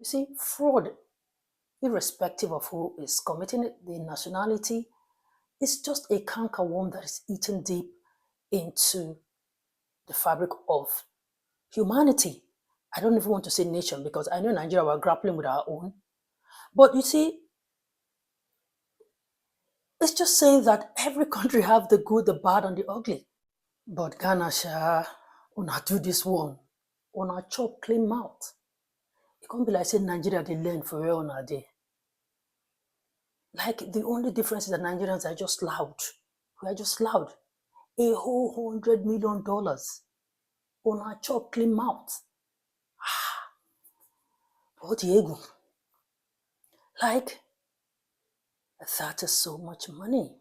see, fraud, irrespective of who is committing it, the nationality, is just a cankerworm that is eaten deep into the fabric of humanity. I don't even want to say nation because I know Nigeria we're grappling with our own. But you see, it's just saying that every country have the good, the bad, and the ugly. But Ghana, una do this one, una chop clean mouth. It can't be like saying Nigeria they learn for real on a day. Like the only difference is that Nigerians are just loud. We are just loud. A whole $100 million on our chop clean mouth. What the ego? Like, that is so much money.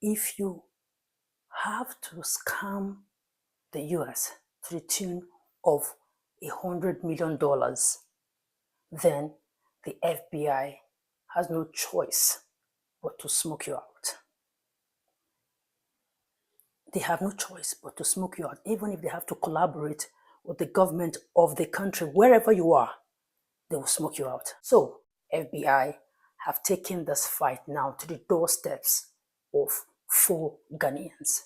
If you have to scam the US to the tune of $100 million, then the FBI has no choice but to smoke you out. They have no choice but to smoke you out, even if they have to collaborate with the government of the country, wherever you are, they will smoke you out. So, FBI have taken this fight now to the doorsteps of 4 Ghanaians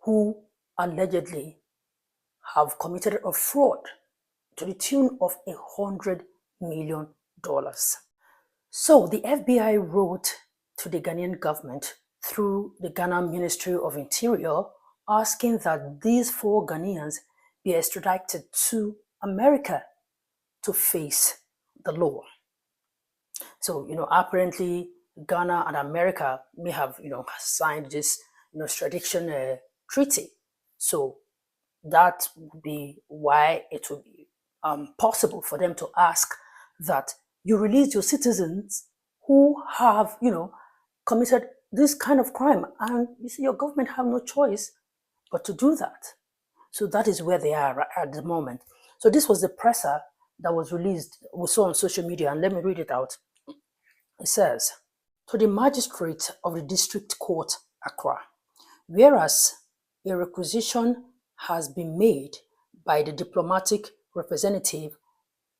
who allegedly have committed a fraud to the tune of $100 million. So the FBI wrote to the Ghanaian government through the Ghana Ministry of Interior asking that these 4 Ghanaians be extradited to America to face the law. So, apparently Ghana and America may have, signed this, extradition treaty. So that would be why it would be possible for them to ask that you release your citizens who have, committed this kind of crime. And you see, your government have no choice but to do that. So that is where they are at the moment. So this was the presser that was released, we saw on social media, and let me read it out. It says, to the magistrate of the District Court, Accra, whereas a requisition has been made by the diplomatic representative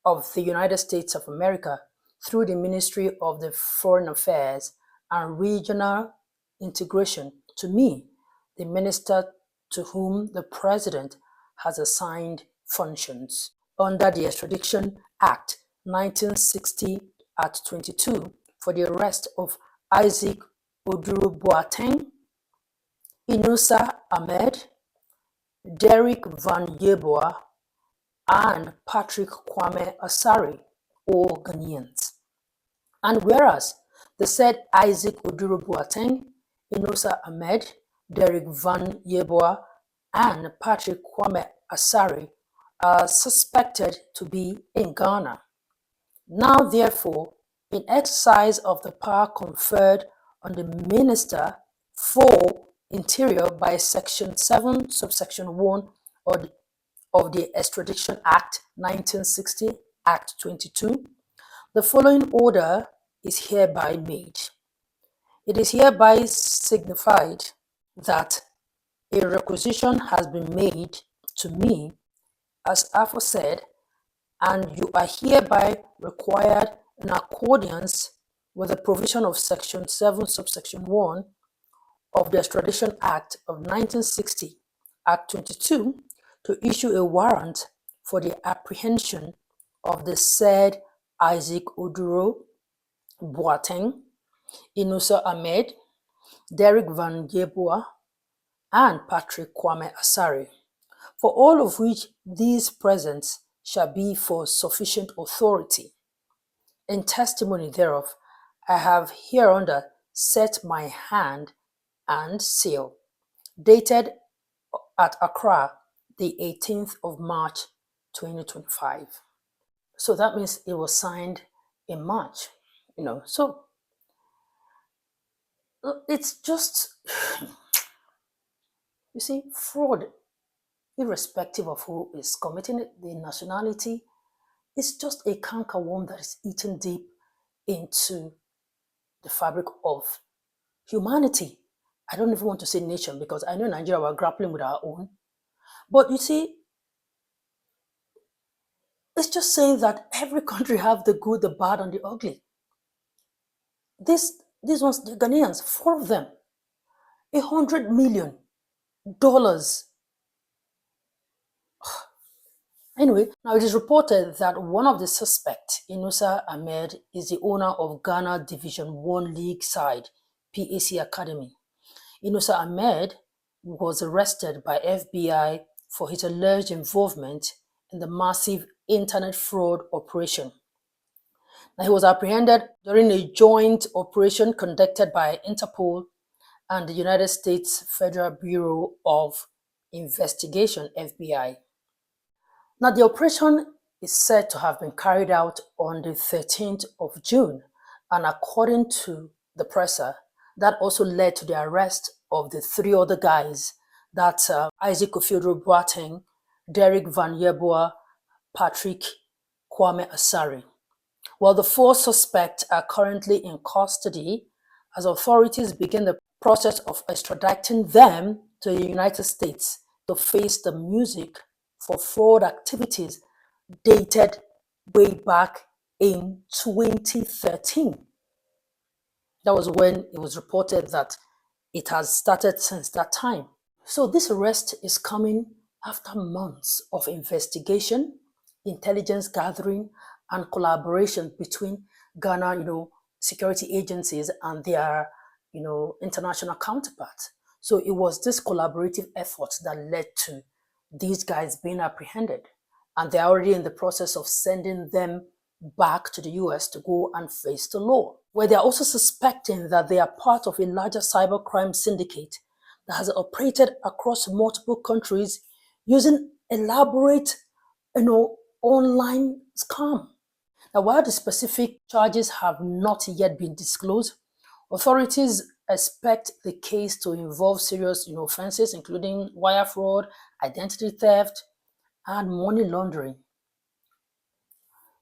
of the United States of America through the Ministry of the Foreign Affairs and Regional Integration to me, the minister to whom the President has assigned functions under the Extradition Act 1960 at 22 for the arrest of Osih-Oyelude Boateng, Inusa Ahmed, Derek Van Yeboah, and Patrick Kwame Asari, all Ghanaians. And whereas the said Osih-Oyelude Boateng, Inusa Ahmed, Derek Van Yeboah, and Patrick Kwame Asari are suspected to be in Ghana. Now, therefore, in exercise of the power conferred on the Minister for Interior by Section 7, subsection 1 of the Extradition Act 1960, Act 22, the following order is hereby made. It is hereby signified that a requisition has been made to me as aforesaid, and you are hereby required in accordance with the provision of Section 7, subsection 1 of the Extradition Act of 1960, Act 22, to issue a warrant for the apprehension of the said Osih-Oyelude Boateng, Inusa Ahmed, Derek Van Yeboah, and Patrick Kwame Asari, for all of which these presents shall be for sufficient authority. In testimony thereof, I have hereunder set my hand and seal, dated at Accra, the 18th of March, 2025. So that means it was signed in March, So it's just, you see, fraud, irrespective of who is committing it, the nationality, is just a cankerworm that is eaten deep into the fabric of humanity. I don't even want to say nation because I know Nigeria we're grappling with our own. But you see, it's just saying that every country have the good, the bad, and the ugly. These ones, the Ghanaians, four of them, $100 million. Anyway, now it is reported that one of the suspects, Inusa Ahmed, is the owner of Ghana Division 1 League side, PAC Academy. Inusa Ahmed was arrested by FBI for his alleged involvement in the massive internet fraud operation. Now, he was apprehended during a joint operation conducted by Interpol and the United States Federal Bureau of Investigation, FBI. Now, the operation is said to have been carried out on the 13th of June, and according to the presser, that also led to the arrest of the three other guys, that's Isaac-Oyelude Boateng, Derek Van Yeboah, Patrick Kwame Asari. While the four suspects are currently in custody, as authorities begin the process of extraditing them to the United States to face the music for fraud activities dated way back in 2013. That was when it was reported that it has started since that time. So this arrest is coming after months of investigation, intelligence gathering, and collaboration between Ghana, security agencies and their, international counterparts. So it was this collaborative effort that led to these guys being apprehended. And they're already in the process of sending them back to the US to go and face the law, where they're also suspecting that they are part of a larger cybercrime syndicate that has operated across multiple countries using elaborate, online scam. Now, while the specific charges have not yet been disclosed, authorities expect the case to involve serious, offenses, including wire fraud, identity theft, and money laundering.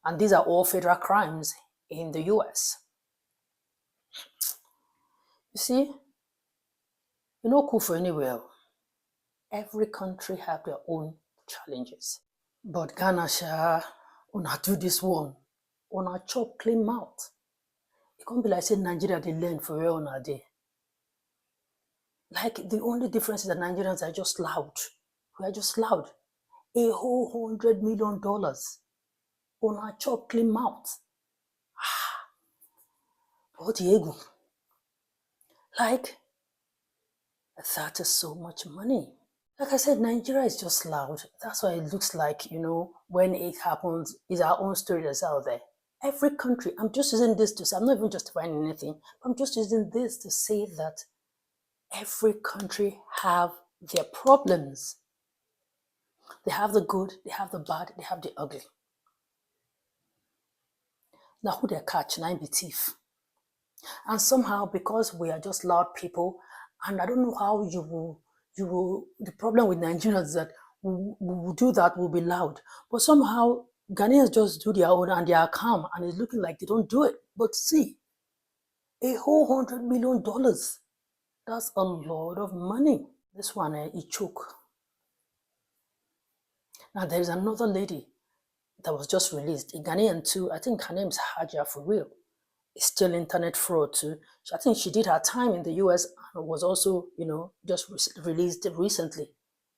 And these are all federal crimes in the US. You see, cool for anywhere. Every country have their own challenges. But Ghana, una do this one, una chop clean mouth. It can't be like saying Nigeria they learn for real on a day. Like the only difference is that Nigerians are just loud. We are just loud. A whole $100 million on a chop clean mouth. What the ego? Like, that is so much money. Like I said, Nigeria is just loud. That's why it looks like, when it happens, it's our own story that's out there. Every country, I'm just using this to say, I'm not even justifying anything, I'm just using this to say that every country have their problems. They have the good, they have the bad, they have the ugly. Now who they catch? Nine be thief. And somehow, because we are just loud people, and I don't know how you will, the problem with Nigerians is that we will do that, we'll be loud. But somehow, Ghanaians just do their own and they are calm, and it's looking like they don't do it. But see, a whole $100 million, that's a lot of money. This one, it choke. Now, there's another lady that was just released, a Ghanaian too. I think her name is Haja for real. It's still internet fraud too. I think she did her time in the US and was also, just released recently.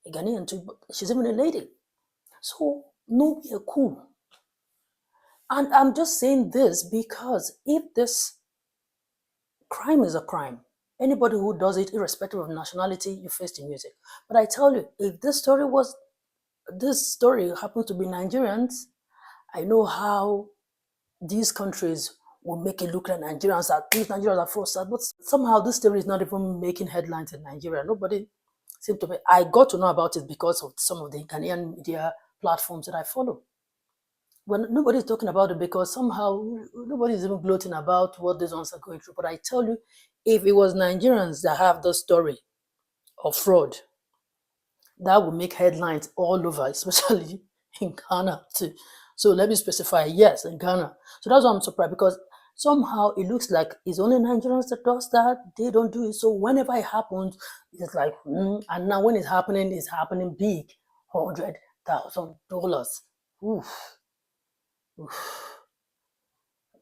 A Ghanaian too, but she's even a lady. So, no, we are cool. And I'm just saying this because if this crime is a crime, anybody who does it, irrespective of nationality, you face the music. But I tell you, if this story happened to be Nigerians, I know how these countries will make it look like Nigerians are fraudsters, but somehow this story is not even making headlines in Nigeria. Nobody seemed to be. I got to know about it because of some of the Ghanaian media platforms that I follow. Well, nobody's talking about it because somehow nobody's even gloating about what these ones are going through. But I tell you, if it was Nigerians that have the story of fraud, that would make headlines all over, especially in Ghana too. So let me specify, yes, in Ghana. So that's why I'm surprised, because Somehow it looks like it's only Nigerians that does that. They don't do it. So whenever it happens, it's like, and now when it's happening big, $100,000. Oof, oof,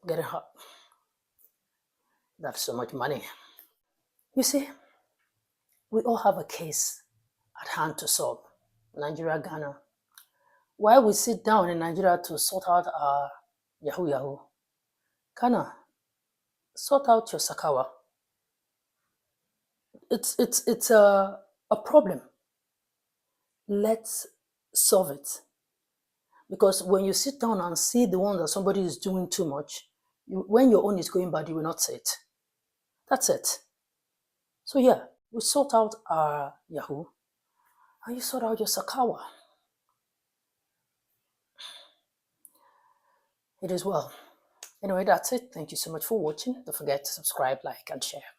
getting hot. That's so much money. You see, we all have a case at hand to solve. Nigeria, Ghana. Why we sit down in Nigeria to sort out our Yahoo Yahoo? Ghana, sort out your Sakawa. It's a problem. Let's solve it. Because when you sit down and see the one that somebody is doing too much, when your own is going bad, you will not say it. That's it. So yeah, we sort out our Yahoo and you sort out your Sakawa. It is well. Anyway, that's it. Thank you so much for watching. Don't forget to subscribe, like, and share.